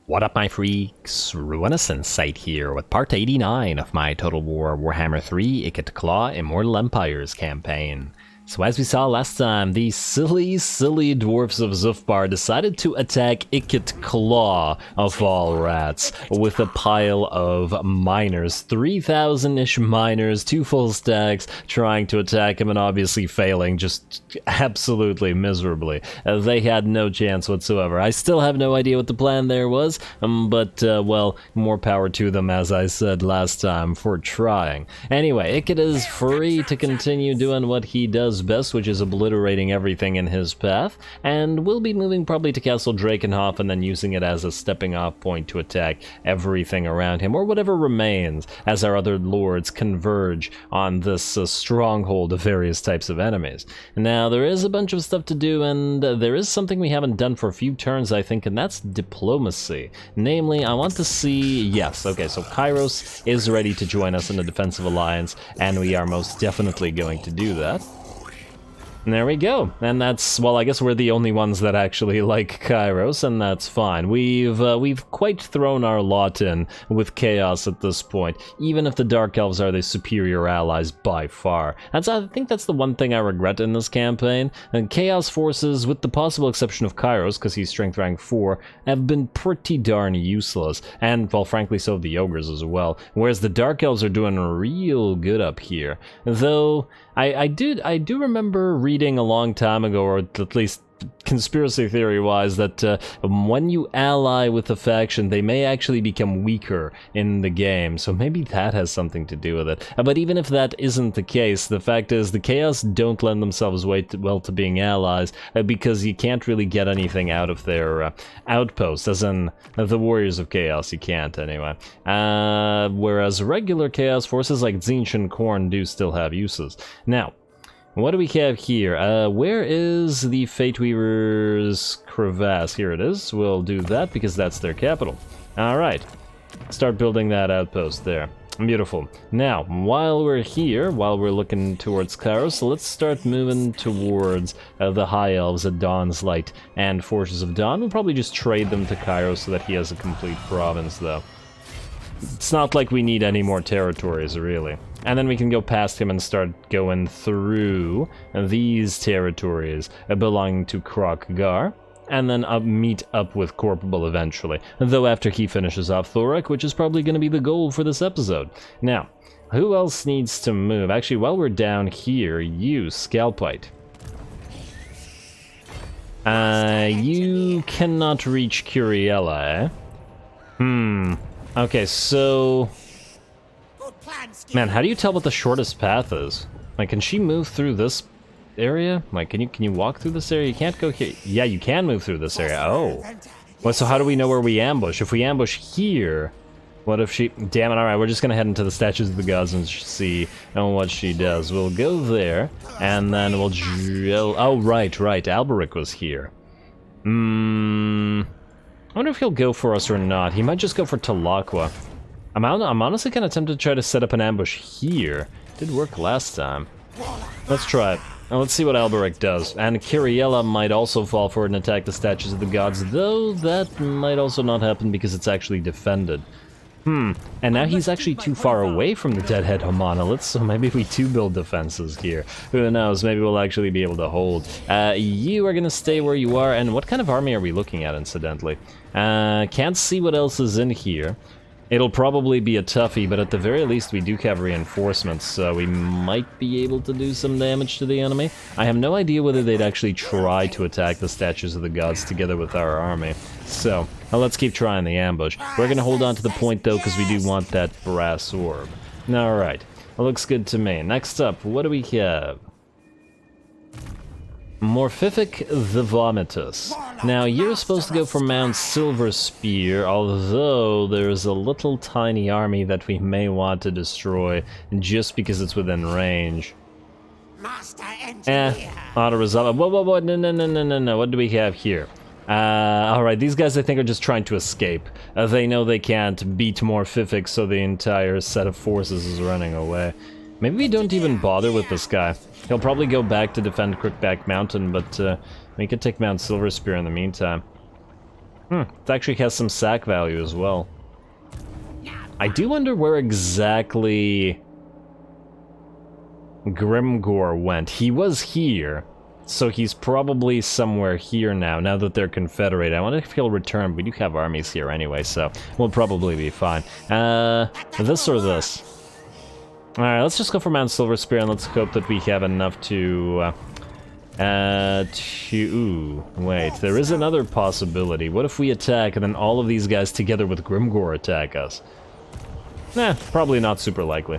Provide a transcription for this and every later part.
What up, my freaks? RuinusInsight here with part 89 of my Total Warhammer 3 Ikit Claw Immortal Empires campaign. So as we saw last time, the silly dwarfs of Zufbar decided to attack Ikit Claw, of all rats, with a pile of miners. 3,000-ish miners, 2 full stacks, trying to attack him and obviously failing, just absolutely miserably. They had no chance whatsoever. I still have no idea what the plan there was, but, well, more power to them, as I said last time, for trying. Anyway, Ikit is free to continue doing what he does best, which is obliterating everything in his path, and we'll be moving probably to Castle Drakenhof and then using it as a stepping off point to attack everything around him, or whatever remains, as our other lords converge on this stronghold of various types of enemies. Now, there is a bunch of stuff to do, and there is something we haven't done for a few turns, I think, and that's diplomacy. Namely, I want to see... Yes, okay, so Kairos is ready to join us in the defensive alliance, and we are most definitely going to do that. And there we go, and that's, well, I guess we're the only ones that actually like Kairos, and that's fine. We've quite thrown our lot in with Chaos at this point, even if the Dark Elves are the superior allies by far. I think that's the one thing I regret in this campaign, and Chaos forces, with the possible exception of Kairos, because he's strength rank 4, have been pretty darn useless, and, well, frankly so have the Ogres as well, whereas the Dark Elves are doing real good up here. Though, I do remember reading a long time ago, or at least conspiracy theory-wise, that when you ally with a faction, they may actually become weaker in the game, so maybe that has something to do with it. But even if that isn't the case, the fact is the Chaos don't lend themselves well to being allies, because you can't really get anything out of their outposts, as in the Warriors of Chaos, you can't anyway. Whereas regular Chaos forces like Tzeentch and Khorne do still have uses. Now, what do we have here? Where is the Fate Weaver's crevasse? Here it is. We'll do that because that's their capital. Alright. Start building that outpost there. Beautiful. Now, while we're here, while we're looking towards Kairos, let's start moving towards the High Elves at Dawn's Light and Forces of Dawn. We'll probably just trade them to Kairos so that he has a complete province, though. It's not like we need any more territories, really. And then we can go past him and start going through these territories belonging to Kroq-Gar, and then meet up with CORPABLE eventually, though after he finishes off Thorak, which is probably going to be the goal for this episode. Now, who else needs to move? Actually, while we're down here, you, Scalpite. You cannot reach Curiella, eh? Okay, so... Man, how do you tell what the shortest path is? Like, can she move through this area? Like, can you walk through this area? You can't go here. Yeah, you can move through this area. Oh. Well, so how do we know where we ambush? If we ambush here, what if she... Damn it, alright, we're just gonna head into the Statues of the Gods and see what she does. We'll go there, and then we'll drill... Oh, right, Alberic was here. I wonder if he'll go for us or not. He might just go for Talaqua. I'm honestly kind of tempted to try to set up an ambush here. Did work last time. Let's try it. Now let's see what Alberic does. And Curiella might also fall for it and attack the Statues of the Gods, though that might also not happen because it's actually defended. And now he's actually too far away from the Deadhead Homonoliths, so maybe we do build defenses here. Who knows, maybe we'll actually be able to hold. You are gonna stay where you are, and what kind of army are we looking at, incidentally? Can't see what else is in here. It'll probably be a toughie, but at the very least we do have reinforcements, so we might be able to do some damage to the enemy. I have no idea whether they'd actually try to attack the Statues of the Gods together with our army. So, let's keep trying the ambush. We're gonna hold on to the point, though, because we do want that brass orb. Alright, looks good to me. Next up, what do we have? Morphific the Vomitus. Now, you're supposed to go for Mount Silver Spear, although there's a little tiny army that we may want to destroy just because it's within range. Auto-resolve. Whoa, no, what do we have here? Alright, these guys I think are just trying to escape. They know they can't beat Morphific, so the entire set of forces is running away. Maybe we don't even bother with this guy. He'll probably go back to defend Crookback Mountain, but we could take Mount Silverspear in the meantime. It actually has some sack value as well. I do wonder where exactly Grimgor went. He was here, so he's probably somewhere here now that they're confederated. I wonder if he'll return. We do have armies here anyway, so we'll probably be fine. This or this? Alright, let's just go for Mount Silver Spear, and let's hope that we have enough to... ooh, wait, there is another possibility. What if we attack, and then all of these guys together with Grimgor attack us? Nah, probably not super likely.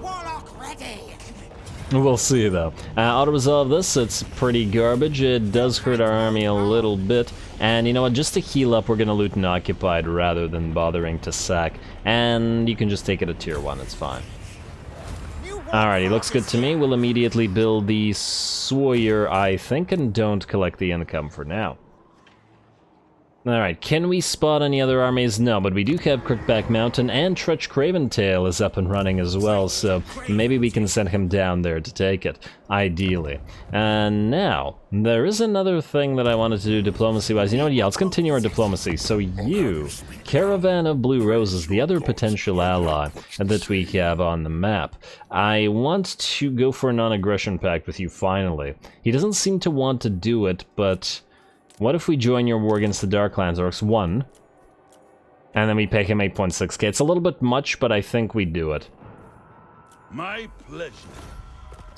We'll see, though. Auto-resolve this, it's pretty garbage. It does hurt our army a little bit. And you know what, just to heal up, we're gonna loot and occupied rather than bothering to sack. And you can just take it at tier 1, it's fine. Alrighty, looks good to me. We'll immediately build the Sawyer, I think, and don't collect the income for now. Alright, can we spot any other armies? No, but we do have Crookback Mountain, and Tretch Craventail is up and running as well, so maybe we can send him down there to take it, ideally. And now, there is another thing that I wanted to do diplomacy-wise. You know what, yeah, let's continue our diplomacy. So you, Caravan of Blue Roses, the other potential ally that we have on the map. I want to go for a non-aggression pact with you, finally. He doesn't seem to want to do it, but... what if we join your war against the Darklands Orcs 1, and then we pay him 8.6k? It's a little bit much, but I think we do it. My pleasure.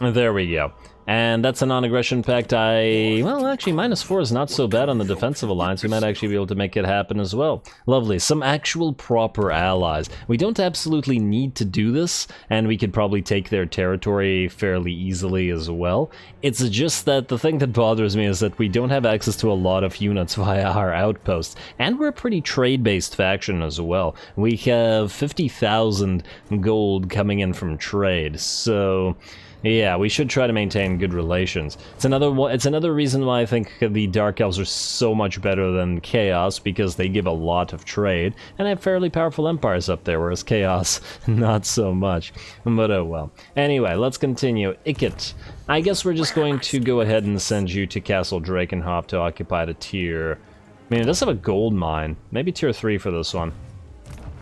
There we go. And that's a non-aggression pact. Well, actually, -4 is not so bad on the defensive alliance. We might actually be able to make it happen as well. Lovely. Some actual proper allies. We don't absolutely need to do this, and we could probably take their territory fairly easily as well. It's just that the thing that bothers me is that we don't have access to a lot of units via our outposts, and we're a pretty trade-based faction as well. We have 50,000 gold coming in from trade, so... yeah, we should try to maintain good relations. It's another reason why I think the Dark Elves are so much better than Chaos, because they give a lot of trade, and have fairly powerful empires up there, whereas Chaos, not so much. But oh well. Anyway, let's continue. Ikit. I guess we're just going to go ahead and send you to Castle Drakenhof to occupy the tier... I mean, it does have a gold mine. Maybe tier 3 for this one.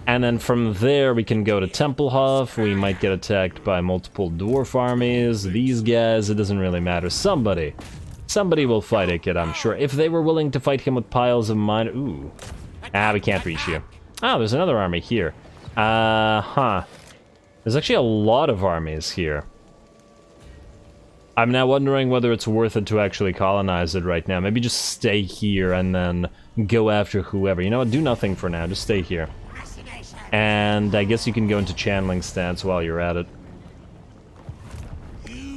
And then from there, we can go to Templehof. We might get attacked by multiple dwarf armies. These guys, it doesn't really matter. Somebody will fight Ikit, I'm sure. If they were willing to fight him with piles of mine... ooh. Ah, we can't reach you. Oh, there's another army here. There's actually a lot of armies here. I'm now wondering whether it's worth it to actually colonize it right now. Maybe just stay here and then go after whoever. You know what, do nothing for now. Just stay here. And I guess you can go into channeling stance while you're at it.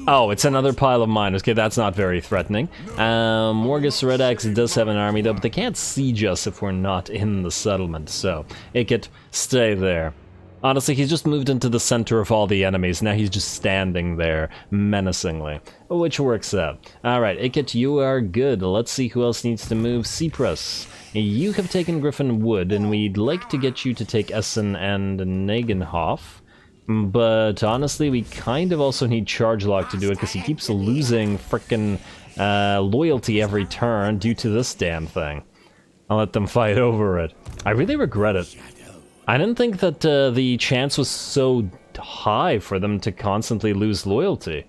Oh, it's another pile of miners. Okay, that's not very threatening. Morgus Red Axe does have an army though, but they can't siege us if we're not in the settlement, so Ikit, stay there. Honestly, he's just moved into the center of all the enemies. Now he's just standing there, menacingly. Which works out. Alright, Ikit, you are good. Let's see who else needs to move. Cyprus. You have taken Griffin Wood, and we'd like to get you to take Essen and Nagenhof. But honestly, we kind of also need Charge Lock to do it, because he keeps losing frickin' loyalty every turn due to this damn thing. I'll let them fight over it. I really regret it. I didn't think that the chance was so high for them to constantly lose loyalty.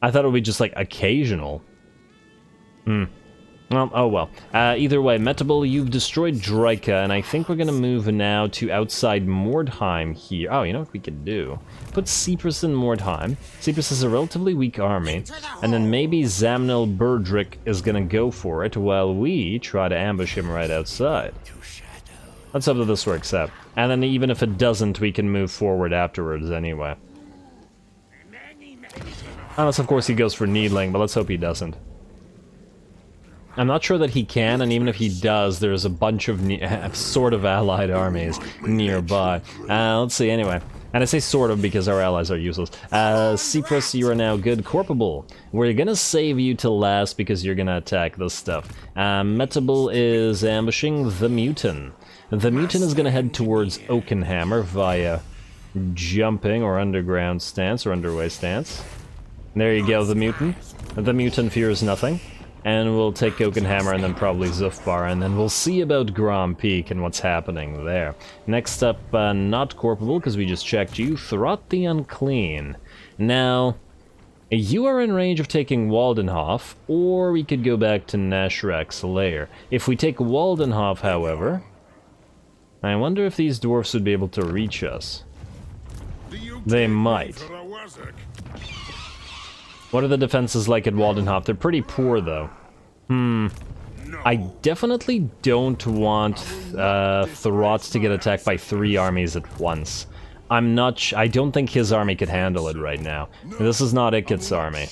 I thought it would be just, like, occasional. Well, oh well. Either way, Metable, you've destroyed Dryka, and I think we're gonna move now to outside Mordheim here. Oh, you know what we could do? Put Cyprus in Mordheim. Cyprus is a relatively weak army, and then maybe Zamnil Burdrick is gonna go for it while we try to ambush him right outside. Let's hope that this works out. And then even if it doesn't, we can move forward afterwards anyway. Unless, of course, he goes for Needling, but let's hope he doesn't. I'm not sure that he can, and even if he does, there's a bunch of sort of allied armies nearby. Let's see, anyway. And I say sort of because our allies are useless. Cyprus, you are now good. Corpable, we're gonna save you to last because you're gonna attack this stuff. Metable is ambushing the Mutin. The Mutin is gonna head towards Oakenhammer via jumping or underground stance or underway stance. There you go, the Mutin. The Mutin fears nothing. and we'll take Oakenhammer and then probably Zufbar, and then we'll see about Grom Peak and what's happening there. Next up, not Corpable, because we just checked you, Throt the Unclean. Now, you are in range of taking Waldenhof, or we could go back to Nashrak's lair. If we take Waldenhof, however, I wonder if these dwarfs would be able to reach us. They might. What are the defenses like at Waldenhof? They're pretty poor, though. I definitely don't want Thorot to get attacked by 3 armies at once. I don't think his army could handle it right now. This is not Ikit's army.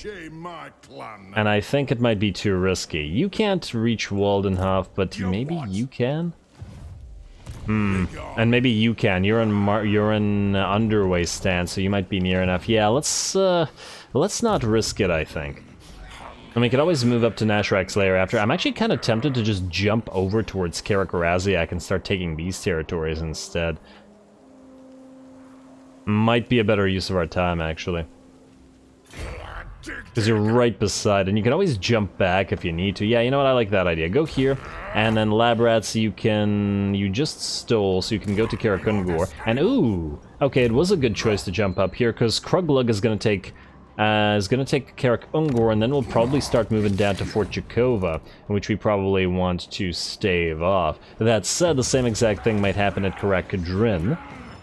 And I think it might be too risky. You can't reach Waldenhof, but maybe you can? And maybe you can. You're in underway stance, so you might be near enough. Yeah, let's not risk it, I think. And we could always move up to Nashrak's lair after. I'm actually kind of tempted to just jump over towards Karak and start taking these territories instead. Might be a better use of our time, actually. Because you're right beside, and you can always jump back if you need to. Yeah, you know what, I like that idea. Go here, and then Labrats you just stole, so you can go to Karak. And ooh! Okay, it was a good choice to jump up here, because Kruglug is gonna take Karak, and then we'll probably start moving down to Fort Jakova, which we probably want to stave off. That said, the same exact thing might happen at Karak,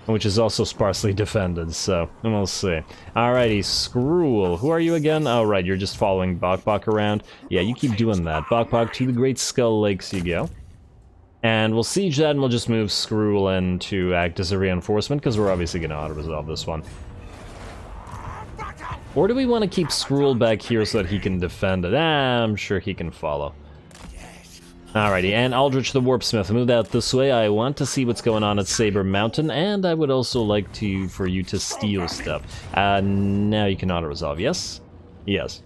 which is also sparsely defended, so we'll see. Alrighty, Skrull. Who are you again? Oh, right, you're just following Bok around. Yeah, you keep doing that. Bok, to the Great Skull Lakes you go. And we'll siege that, and we'll just move Skrull in to act as a reinforcement, because we're obviously going to auto-resolve this one. Or do we want to keep Skrull back here so that he can defend it? I'm sure he can follow. Alrighty, and Aldrich the Warpsmith, move out this way. I want to see what's going on at Saber Mountain, and I would also like for you to steal stuff. Now you can auto-resolve, yes? Yes.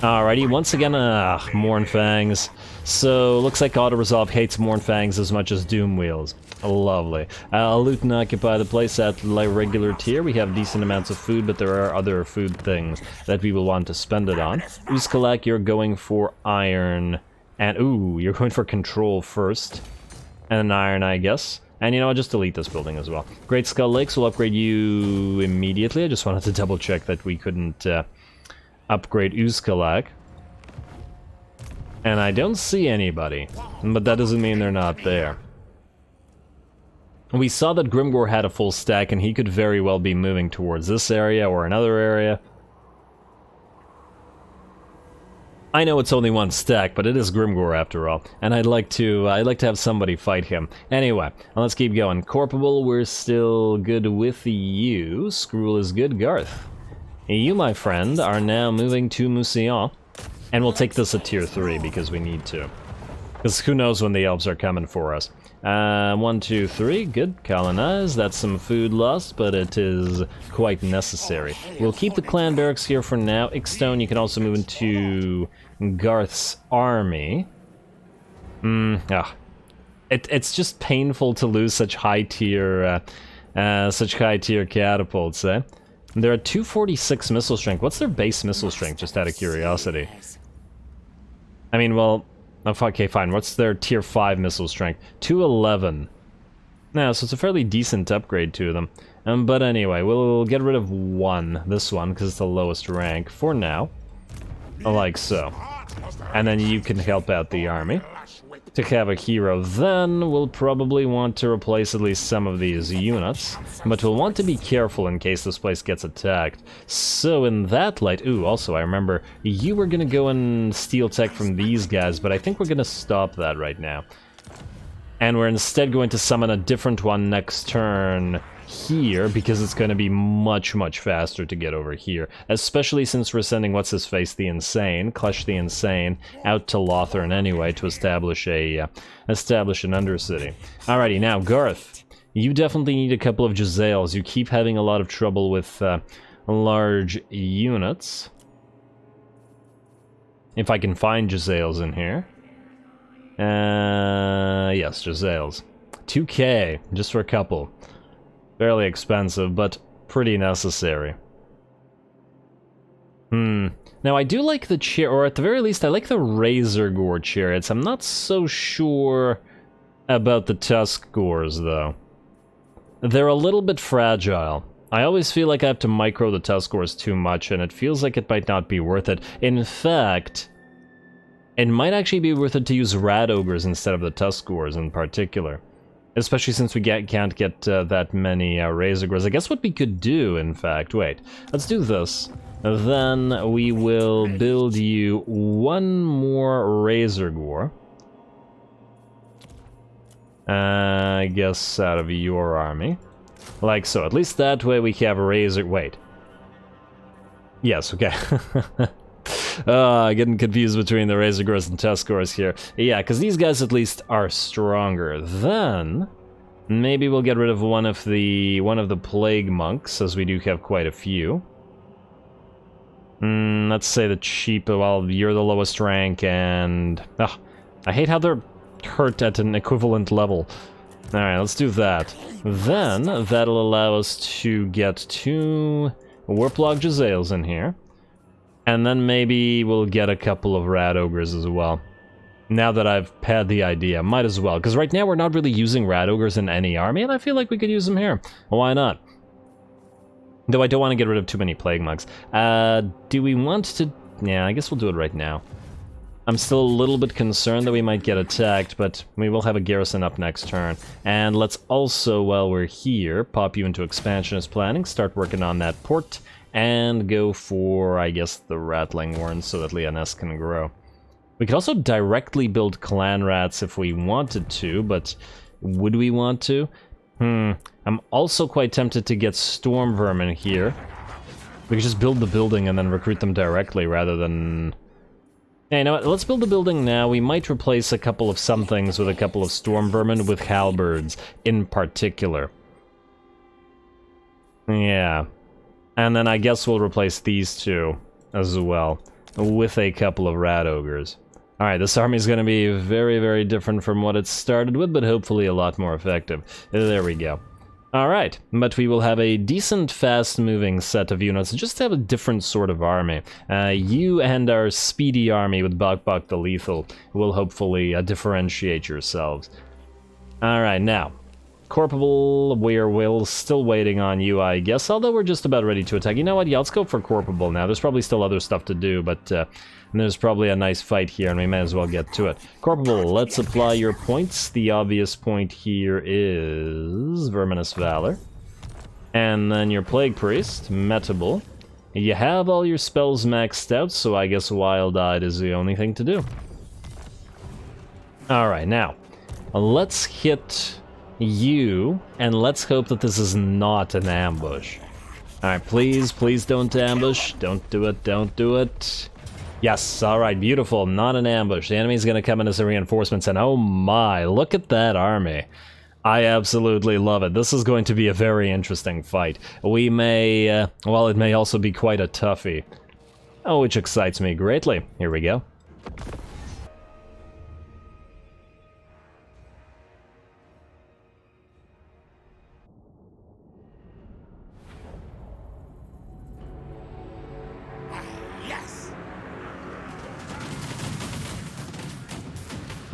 Alrighty, once again, Mournfangs. So, looks like auto-resolve hates Mournfangs as much as Doom Wheels. Lovely. I'll loot and occupy the place at regular tier. We have decent amounts of food, but there are other food things that we will want to spend it on. Uzkalak, you're going for iron. And, ooh, you're going for control first. And an iron, I guess. And you know what, just delete this building as well. Great Skull Lakes will upgrade you immediately. I just wanted to double check that we couldn't upgrade Uzkalak. And I don't see anybody. But that doesn't mean they're not there. We saw that Grimgor had a full stack, and he could very well be moving towards this area or another area. I know it's only one stack, but it is Grimgor after all, and I'd like to have somebody fight him. Anyway, let's keep going. Corpable, we're still good with you. Skrull is good. Garth, you, my friend, are now moving to Mousillon, and we'll take this at tier 3 because we need to. Because who knows when the elves are coming for us. 1, 2, 3, good, colonize, that's some food lost, but it is quite necessary. We'll keep the clan barracks here for now. Ixstone, you can also move into Garth's army. It's just painful to lose such high tier catapults, eh? They're at 246 missile strength. What's their base missile strength, just out of curiosity? I mean, well... Okay, fine. What's their tier 5 missile strength? 211. Yeah, so it's a fairly decent upgrade to them. But anyway, we'll get rid of this one, because it's the lowest rank for now. Like so. And then you can help out the army to have a hero. Then we'll probably want to replace at least some of these units, but we'll want to be careful in case this place gets attacked. So in that light, ooh, also I remember you were gonna go and steal tech from these guys, but I think we're gonna stop that right now. And we're instead going to summon a different one next turn here, because it's going to be much faster to get over here, especially since we're sending what's-his-face the Insane, Clutch the Insane, out to Lothern anyway to establish an Undercity. Alrighty, now Garth, you definitely need a couple of Jezzails. You keep having a lot of trouble with large units. If I can find Jezzails in here. Yes, Jezzails. 2k, just for a couple. Fairly expensive, but pretty necessary. Now I do like the or at the very least I like the Razor Gore chariots. I'm not so sure about the Tusk Gores though. They're a little bit fragile. I always feel like I have to micro the Tusk Gores too much, and it feels like it might not be worth it. In fact, it might actually be worth it to use Rat Ogres instead of the Tusk Gores in particular. Especially since we can't get that many Razor Gores. I guess what we could do, in fact, wait, let's do this. Then we will build you one more Razor Gore. I guess out of your army. Like so, at least that way we have a Razor... Wait. Yes, okay. Getting confused between the Razor Gores and Tusk Gores here. Yeah, because these guys at least are stronger. Then maybe we'll get rid of one of the Plague Monks, as we do have quite a few. Let's say the cheap... Well, you're the lowest rank, and... I hate how they're hurt at an equivalent level. Alright, let's do that. Then, that'll allow us to get 2 Warplog Jezzails in here. And then maybe we'll get a couple of Rat Ogres as well. Now that I've had the idea, might as well. Because right now we're not really using Rat Ogres in any army, and I feel like we could use them here. Why not? Though I don't want to get rid of too many Plague Monks. Do we want to... Yeah, I guess we'll do it right now. I'm still a little bit concerned that we might get attacked, but we will have a garrison up next turn. And let's also, while we're here, pop you into expansionist planning, start working on that port, and go for, I guess, the Rattling Horns so that Lyonesse can grow. We could also directly build clan rats if we wanted to, but would we want to? I'm also quite tempted to get Storm Vermin here. We could just build the building and then recruit them directly rather than... Yeah, you know what, let's build the building now. We might replace a couple of some things with a couple of Storm Vermin with Halberds in particular. Yeah. And then I guess we'll replace these two as well with a couple of Rat Ogres. Alright, this army's gonna be very, very different from what it started with, but hopefully a lot more effective. There we go. Alright, but we will have a decent, fast-moving set of units, just have a different sort of army. You and our speedy army with Bok the Lethal will hopefully differentiate yourselves. Alright, now, CORPABLE, we're still waiting on you, I guess, although we're just about ready to attack. You know what, yeah, let's go for CORPABLE now. There's probably still other stuff to do, but there's probably a nice fight here, and we may as well get to it. CORPABLE, let's apply your points. The obvious point here is Verminous Valor. And then your Plague Priest, Metable. You have all your spells maxed out, so I guess Wild-Eyed is the only thing to do. Alright, now, let's hit you, and let's hope that this is not an ambush. Alright, please, please don't ambush. Don't do it, don't do it. Yes, alright, beautiful, not an ambush. The enemy's gonna come in as a reinforcements, and oh my, look at that army. I absolutely love it. This is going to be a very interesting fight. We may, well, it may also be quite a toughie. Oh, which excites me greatly. Here we go.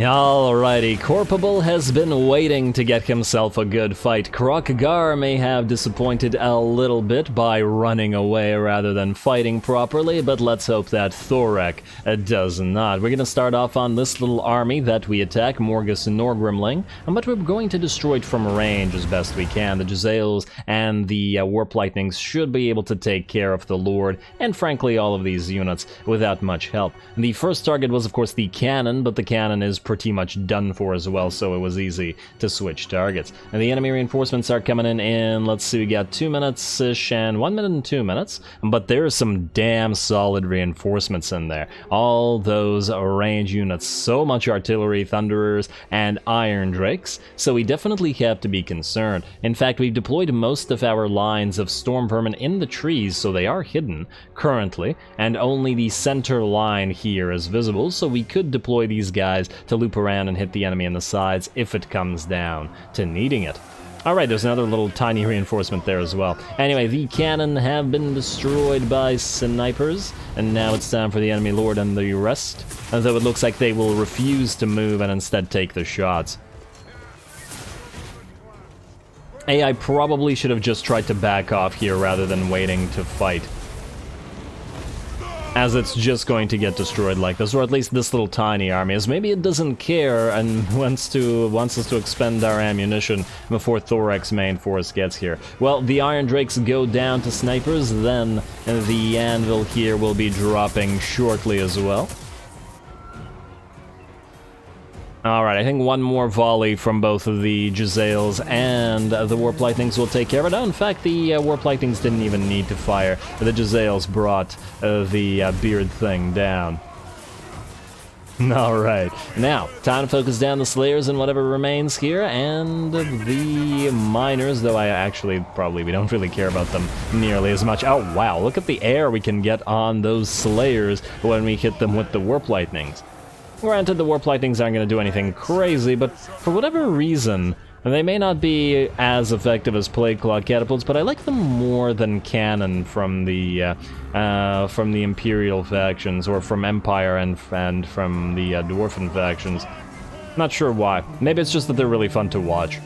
Alrighty, CORPABLE has been waiting to get himself a good fight. Kroq-Gar may have disappointed a little bit by running away rather than fighting properly, but let's hope that Thorak does not. We're gonna start off on this little army that we attack, Morgus Norgrimling, but we're going to destroy it from range as best we can. The Jezzails and the Warp Lightnings should be able to take care of the Lord, and frankly all of these units without much help. The first target was of course the cannon, but the cannon is pretty much done for as well, so it was easy to switch targets. And the enemy reinforcements are coming in, let's see, we got 2 minutes-ish and 1 minute and 2 minutes, but there's some damn solid reinforcements in there. All those range units, so much artillery, thunderers, and iron drakes, so we definitely have to be concerned. In fact, we've deployed most of our lines of storm vermin in the trees, so they are hidden currently, and only the center line here is visible, so we could deploy these guys to loop around and hit the enemy in the sides if it comes down to needing it. Alright, there's another little tiny reinforcement there as well. Anyway, the cannon have been destroyed by snipers, and now it's time for the enemy lord and the rest, although it looks like they will refuse to move and instead take the shots. AI probably should have just tried to back off here rather than waiting to fight, as it's just going to get destroyed like this, or at least this little tiny army, as maybe it doesn't care and wants us to expend our ammunition before Thorek's main force gets here. Well, the Iron Drakes go down to snipers, then the anvil here will be dropping shortly as well. Alright, I think one more volley from both of the Jezzails and the Warp Lightnings will take care of it. Oh, in fact, the Warp Lightnings didn't even need to fire. The Jezzails brought the beard thing down. Alright, now, time to focus down the Slayers and whatever remains here, and the Miners, though we don't really care about them nearly as much. Oh, wow, look at the air we can get on those Slayers when we hit them with the Warp Lightnings. Granted, the Warp Lightnings aren't going to do anything crazy, but for whatever reason, they may not be as effective as Plague Claw catapults, but I like them more than cannon from the Imperial factions, or from Empire and from the Dwarfen factions. Not sure why. Maybe it's just that they're really fun to watch.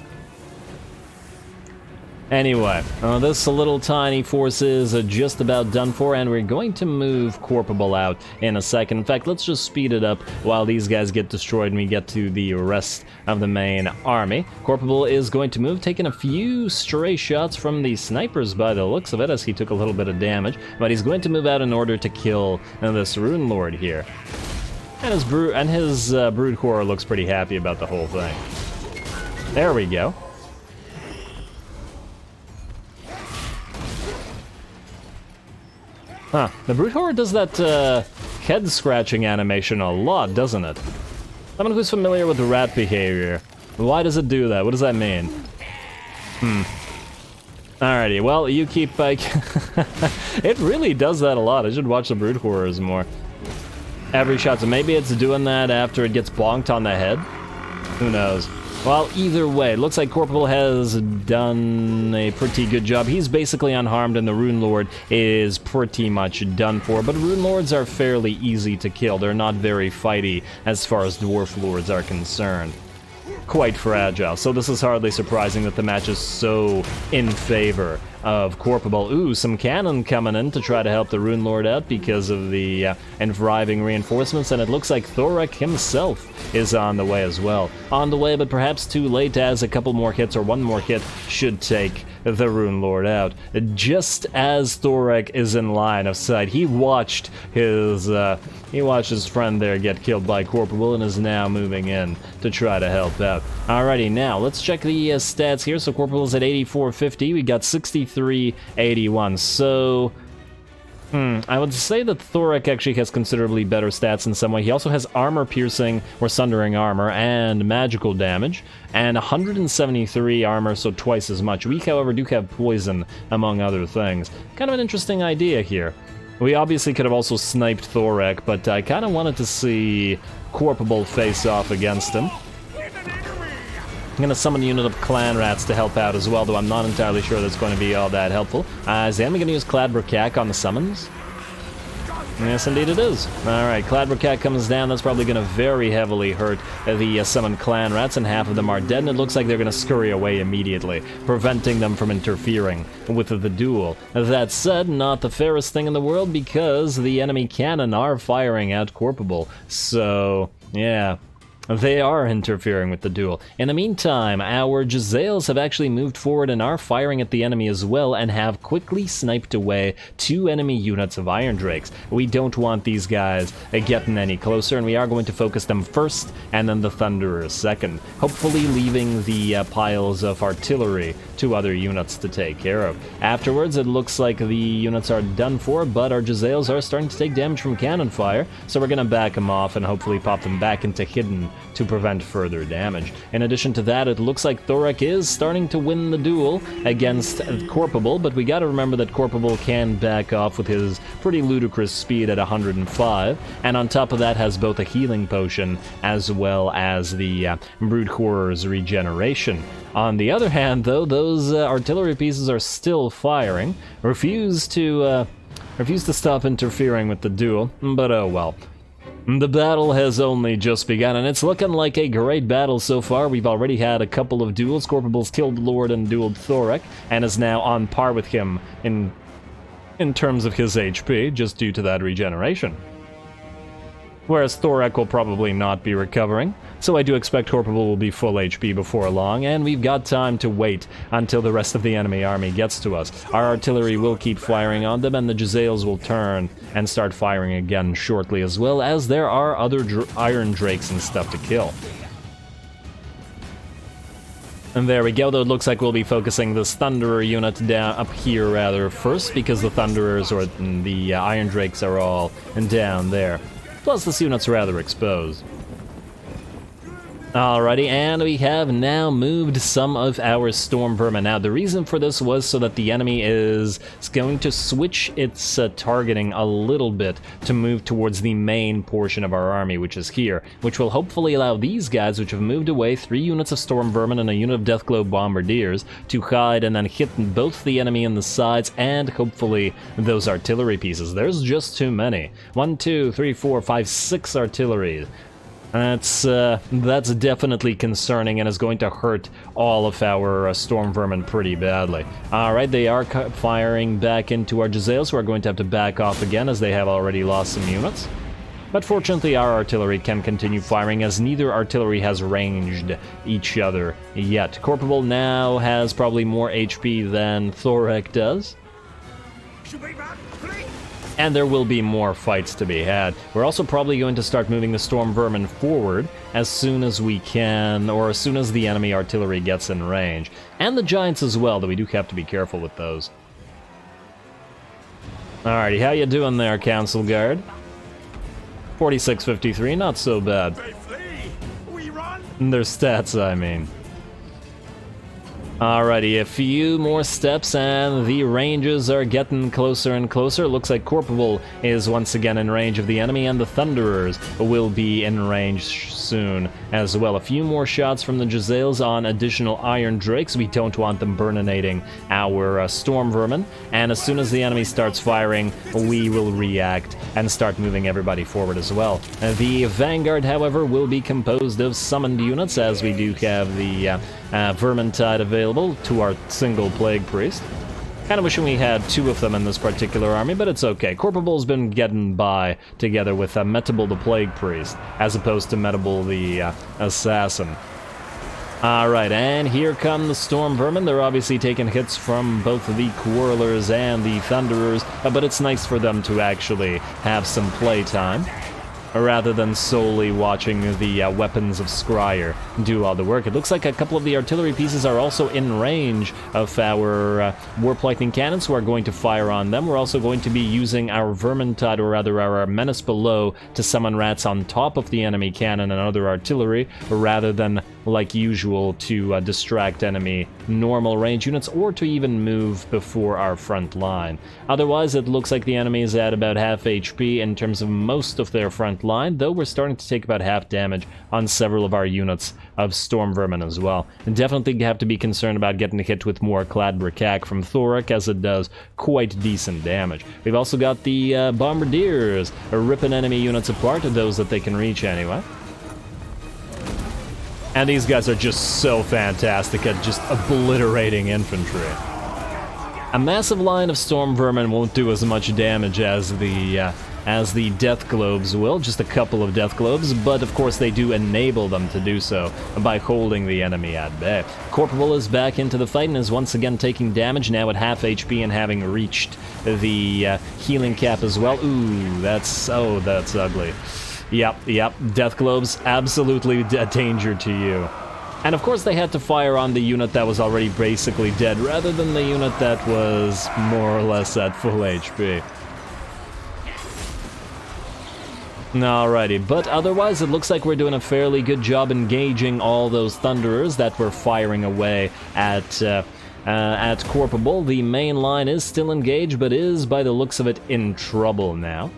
Anyway, this little tiny force is just about done for, and we're going to move CORPABLE out in a second. In fact, let's just speed it up while these guys get destroyed and we get to the rest of the main army. CORPABLE is going to move, taking a few stray shots from the snipers by the looks of it, as he took a little bit of damage, but he's going to move out in order to kill this Rune Lord here. And his Brood Horror looks pretty happy about the whole thing. There we go. Huh, the Brute Horror does that head-scratching animation a lot, doesn't it? Someone who's familiar with rat behavior. Why does it do that? What does that mean? Alrighty, well, you keep, like... it really does that a lot. I should watch the Brute Horrors more. Every shot, so maybe it's doing that after it gets bonked on the head? Who knows? Well, either way, it looks like CORPABLE has done a pretty good job. He's basically unharmed, and the Rune Lord is pretty much done for. But Rune Lords are fairly easy to kill. They're not very fighty as far as Dwarf Lords are concerned. Quite fragile, so this is hardly surprising that the match is so in favor of CORPABLE. Ooh, some cannon coming in to try to help the Rune Lord out because of the arriving reinforcements, and it looks like Thorak himself is on the way as well. On the way, but perhaps too late, as a couple more hits or one more hit should take the Rune Lord out. Just as Thorak is in line of sight, he watched his friend there get killed by CORPABLE and is now moving in to try to help out. Alrighty, now let's check the stats here. So CORPABLE's at 8450, we got 6381. So I would say that Thorak actually has considerably better stats in some way. He also has armor piercing, or sundering armor, and magical damage, and 173 armor, so twice as much. We, however, do have poison, among other things. Kind of an interesting idea here. We obviously could have also sniped Thorak, but I kind of wanted to see CORPABLE face off against him. I'm going to summon a unit of clan rats to help out as well, though I'm not entirely sure that's going to be all that helpful. Is the enemy going to use Cladbrokak on the summons? Yes, indeed it is. Alright, Cladbrokak comes down. That's probably going to very heavily hurt the summoned clan rats, and half of them are dead, and it looks like they're going to scurry away immediately, preventing them from interfering with the duel. That said, not the fairest thing in the world, because the enemy cannon are firing at CORPABLE, so yeah. They are interfering with the duel. In the meantime, our Jezzails have actually moved forward and are firing at the enemy as well, and have quickly sniped away 2 enemy units of Iron Drakes. We don't want these guys getting any closer, and we are going to focus them first, and then the Thunderers second, hopefully leaving the piles of artillery to other units to take care of. Afterwards, it looks like the units are done for, but our Jezzails are starting to take damage from cannon fire, so we're going to back them off and hopefully pop them back into hidden to prevent further damage. In addition to that, it looks like Thorak is starting to win the duel against CORPABLE, but we gotta remember that CORPABLE can back off with his pretty ludicrous speed at 105, and on top of that has both a healing potion as well as the Brood Horror's regeneration. On the other hand, though, those artillery pieces are still firing, refuse to stop interfering with the duel, but oh well. The battle has only just begun, and it's looking like a great battle so far. We've already had a couple of duels. CORPABLE's killed Lord and dueled Thorak, and is now on par with him in terms of his HP, just due to that regeneration. Whereas Thorak will probably not be recovering, so I do expect CORPABLE will be full HP before long, and we've got time to wait until the rest of the enemy army gets to us. Our artillery will keep firing on them, and the Jezzails will turn and start firing again shortly, as well as there are other Iron Drakes and stuff to kill. And there we go, though it looks like we'll be focusing this Thunderer unit down up here rather first, because the Thunderers or the Iron Drakes are all down there. Plus this unit's rather exposed. Alrighty, and we have now moved some of our Storm Vermin. Now, the reason for this was so that the enemy is going to switch its targeting a little bit to move towards the main portion of our army, which is here, which will hopefully allow these guys, which have moved away, 3 units of Storm Vermin and a unit of Deathglobe Bombardiers, to hide and then hit both the enemy in the sides and hopefully those artillery pieces. There's just too many. 1, 2, 3, 4, 5, 6 artillery. That's definitely concerning and is going to hurt all of our Storm Vermin pretty badly. Alright, they are firing back into our Jezzails, who are going to have to back off again as they have already lost some units. But fortunately our artillery can continue firing, as neither artillery has ranged each other yet. CORPABLE now has probably more HP than Thorak does. And there will be more fights to be had. We're also probably going to start moving the Storm Vermin forward as soon as we can, or as soon as the enemy artillery gets in range. And the Giants as well, though we do have to be careful with those. Alrighty, how you doing there, Council Guard? 4653, not so bad. Their stats, I mean. Alrighty, a few more steps and the ranges are getting closer and closer. Looks like CORPABLE is once again in range of the enemy, and the Thunderers will be in range soon as well. A few more shots from the Jezzails on additional Iron Drakes. We don't want them burninating our Storm Vermin, and as soon as the enemy starts firing, we will react and start moving everybody forward as well. The Vanguard, however, will be composed of summoned units, as we do have the Vermintide available to our single Plague Priest. Kind of wishing we had 2 of them in this particular army, but it's okay. CORPABLE's been getting by together with Metable the Plague Priest, as opposed to Metable the Assassin. Alright, and here come the Storm Vermin. They're obviously taking hits from both the Quarrelers and the Thunderers, but it's nice for them to actually have some playtime, rather than solely watching the weapons of Skryre do all the work. It looks like a couple of the artillery pieces are also in range of our Warp Lightning Cannons, who are going to fire on them. We're also going to be using our Vermintide, or rather our Menace Below, to summon rats on top of the enemy cannon and other artillery, rather than, like usual, to distract enemy normal range units, or to even move before our front line. Otherwise, it looks like the enemy is at about half HP in terms of most of their front line, though we're starting to take about half damage on several of our units of Storm Vermin as well. And definitely have to be concerned about getting hit with more Clad Bricac from Thorak, as it does quite decent damage. We've also got the Bombardiers ripping enemy units apart, those that they can reach anyway. And these guys are just so fantastic at just obliterating infantry. A massive line of Storm Vermin won't do as much damage as the Death Globes will, just a couple of Death Globes, but of course they do enable them to do so by holding the enemy at bay. CORPABLE is back into the fight and is once again taking damage, now at half HP and having reached the healing cap as well. Ooh, that's ugly. Yep, Death Globes, absolutely a danger to you. And of course they had to fire on the unit that was already basically dead, rather than the unit that was more or less at full HP. Alrighty, but otherwise it looks like we're doing a fairly good job engaging all those Thunderers that were firing away at CORPABLE. The main line is still engaged, but is, by the looks of it, in trouble now.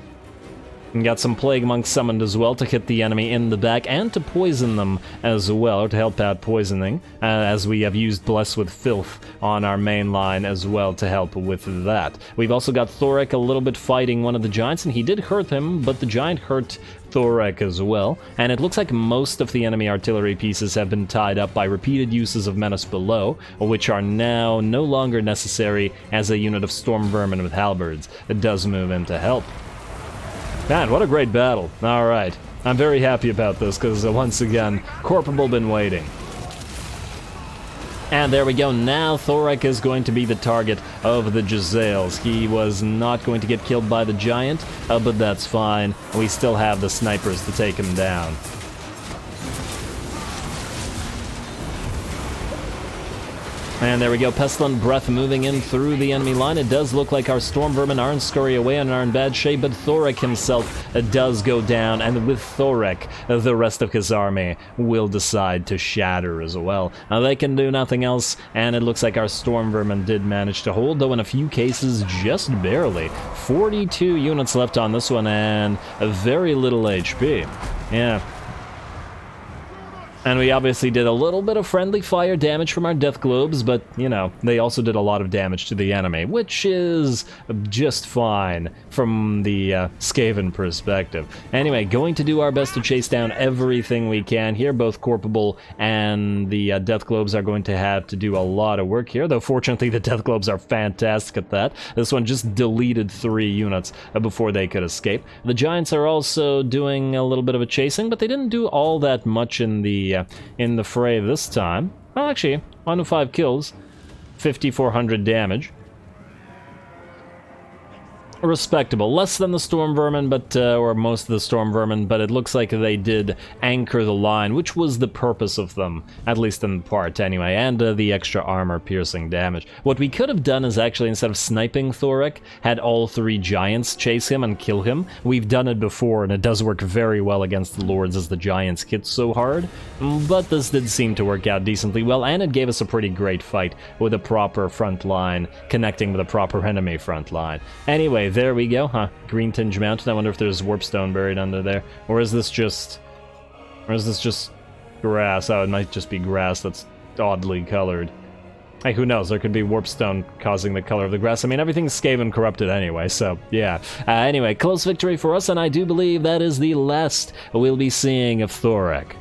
And got some Plague Monks summoned as well to hit the enemy in the back and to poison them as well, or to help out poisoning, as we have used Bless with Filth on our main line as well to help with that. We've also got Thorak a little bit fighting one of the Giants, and he did hurt him, but the Giant hurt Thorak as well, and it looks like most of the enemy artillery pieces have been tied up by repeated uses of Menace Below, which are now no longer necessary as a unit of Storm Vermin with Halberds. It does move in to help. Man, what a great battle. Alright, I'm very happy about this, because once again, CORPABLE been waiting. And there we go, now Thorak is going to be the target of the Jezzails. He was not going to get killed by the Giant, but that's fine. We still have the snipers to take him down. And there we go, Pestilent Breath moving in through the enemy line. It does look like our Storm Vermin are in scurry away and are in bad shape, but Thorak himself does go down, and with Thorak, the rest of his army will decide to shatter as well. Now, they can do nothing else, and it looks like our Storm Vermin did manage to hold, though in a few cases, just barely. 42 units left on this one, and very little HP. Yeah. And we obviously did a little bit of friendly fire damage from our death globes, but, you know, they also did a lot of damage to the enemy, which is just fine from the Skaven perspective. Anyway, going to do our best to chase down everything we can here. Both CORPABLE and the death globes are going to have to do a lot of work here, though fortunately the death globes are fantastic at that. This one just deleted 3 units before they could escape. The Giants are also doing a little bit of a chasing, but they didn't do all that much in the fray this time. Well, actually, 1 to 5 kills, 5,400 damage. Respectable. Less than the Storm Vermin, but or most of the Storm Vermin, but it looks like they did anchor the line, which was the purpose of them, at least in part anyway, and the extra armor-piercing damage. What we could have done is actually, instead of sniping Thorak, had all 3 Giants chase him and kill him. We've done it before, and it does work very well against the Lords as the Giants hit so hard, but this did seem to work out decently well, and it gave us a pretty great fight with a proper front line, connecting with a proper enemy front line. Anyway, there we go, huh? Green Tinge Mountain. I wonder if there's warpstone buried under there. Or is this just grass? Oh, it might just be grass that's oddly colored. Hey, who knows? There could be warpstone causing the color of the grass. I mean, everything's Skaven corrupted anyway, so yeah. Anyway, close victory for us, and I do believe that is the last we'll be seeing of Thorak.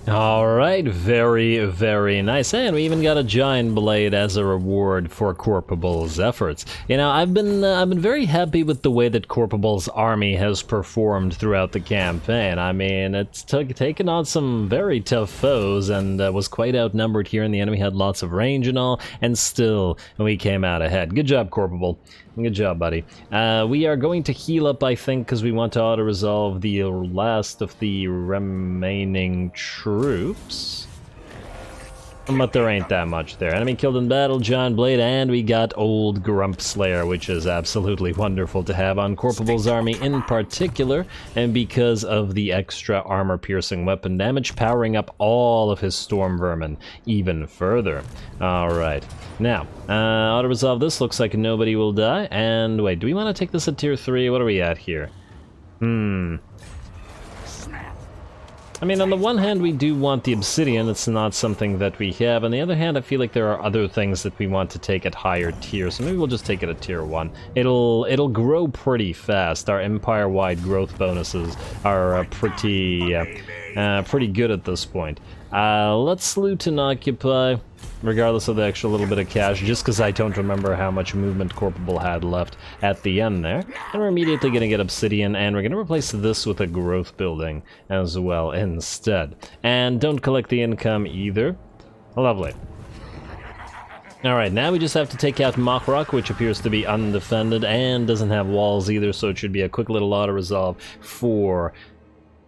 Alright, very, very nice. And we even got a Giant Blade as a reward for CORPABLE's efforts. You know, I've been very happy with the way that CORPABLE's army has performed throughout the campaign. I mean, it's taken on some very tough foes and was quite outnumbered here, and the enemy had lots of range and all, and still we came out ahead. Good job, CORPABLE. Good job, buddy. We are going to heal up, I think, because we want to auto-resolve the last of the remaining troops. But there ain't that much there. Enemy killed in battle, Giant Blade, and we got Old Grump Slayer, which is absolutely wonderful to have on CORPABLE's army in particular, and because of the extra armor-piercing weapon damage, powering up all of his Storm Vermin even further. Alright. Now, auto-resolve this, looks like nobody will die, and wait, do we want to take this at tier 3? What are we at here? I mean, on the one hand, we do want the obsidian. It's not something that we have. On the other hand, I feel like there are other things that we want to take at higher tiers, so maybe we'll just take it at tier 1. It'll grow pretty fast. Our empire-wide growth bonuses are pretty good at this point. Let's loot and occupy, regardless of the extra little bit of cash, just because I don't remember how much movement CORPABLE had left at the end there. And we're immediately going to get obsidian, and we're going to replace this with a growth building as well instead. And don't collect the income either. Lovely. Alright, now we just have to take out Machrock, which appears to be undefended and doesn't have walls either, so it should be a quick little auto-resolve for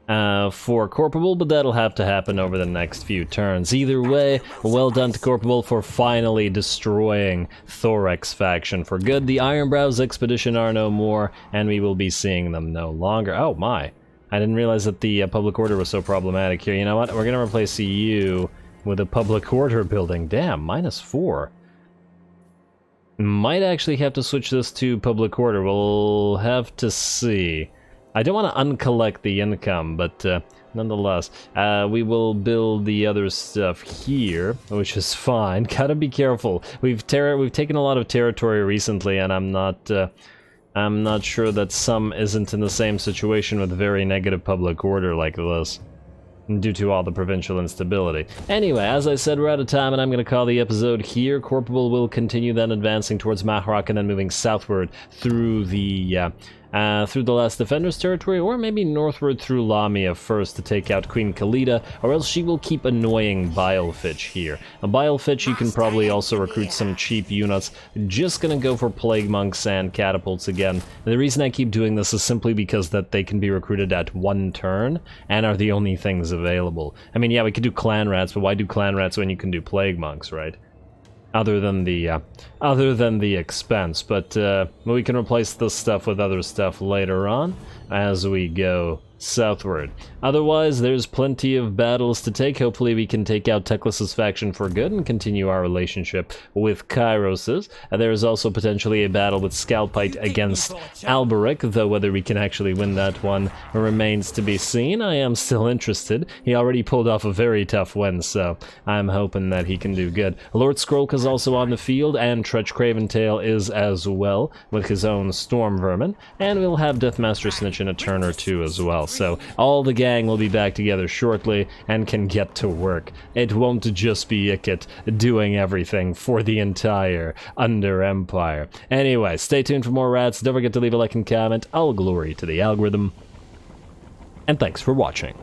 for CORPABLE, but that'll have to happen over the next few turns. Either way, well done to CORPABLE for finally destroying Thorek's faction for good. The Ironbrow's expedition are no more, and we will be seeing them no longer. Oh my, I didn't realize that the public order was so problematic here. You know what, we're gonna replace you with a public order building. Damn, -4. Might actually have to switch this to public order. We'll have to see. I don't want to uncollect the income, but nonetheless, we will build the other stuff here, which is fine. Gotta be careful. We've taken a lot of territory recently, and I'm not sure that some isn't in the same situation with very negative public order like this, due to all the provincial instability. Anyway, as I said, we're out of time, and I'm going to call the episode here. CORPABLE will continue then advancing towards Mahrak and then moving southward through the Last Defender's territory, or maybe northward through Lamia first to take out Queen Khalida, or else she will keep annoying Bilefitch here. A Bilefitch, you can probably also recruit some cheap units. Just gonna go for Plague Monks and Catapults again. And the reason I keep doing this is simply because that they can be recruited at one turn, and are the only things available. I mean, yeah, we could do Clan Rats, but why do Clan Rats when you can do Plague Monks, right? Other than the expense, but we can replace this stuff with other stuff later on as we go southward. Otherwise, there's plenty of battles to take. Hopefully we can take out Teclis's faction for good and continue our relationship with Kairos's. There is also potentially a battle with Scalpite against Alberic, though whether we can actually win that one remains to be seen. I am still interested. He already pulled off a very tough win, so I'm hoping that he can do good. Lord Skrolk is also on the field, and Tretch Craventail is as well, with his own Storm Vermin, and we'll have Deathmaster Snitch in a turn or two as well. So all the gang will be back together shortly and can get to work. It won't just be Ikit doing everything for the entire Under Empire. Anyway, stay tuned for more rats. Don't forget to leave a like and comment. All glory to the algorithm. And thanks for watching.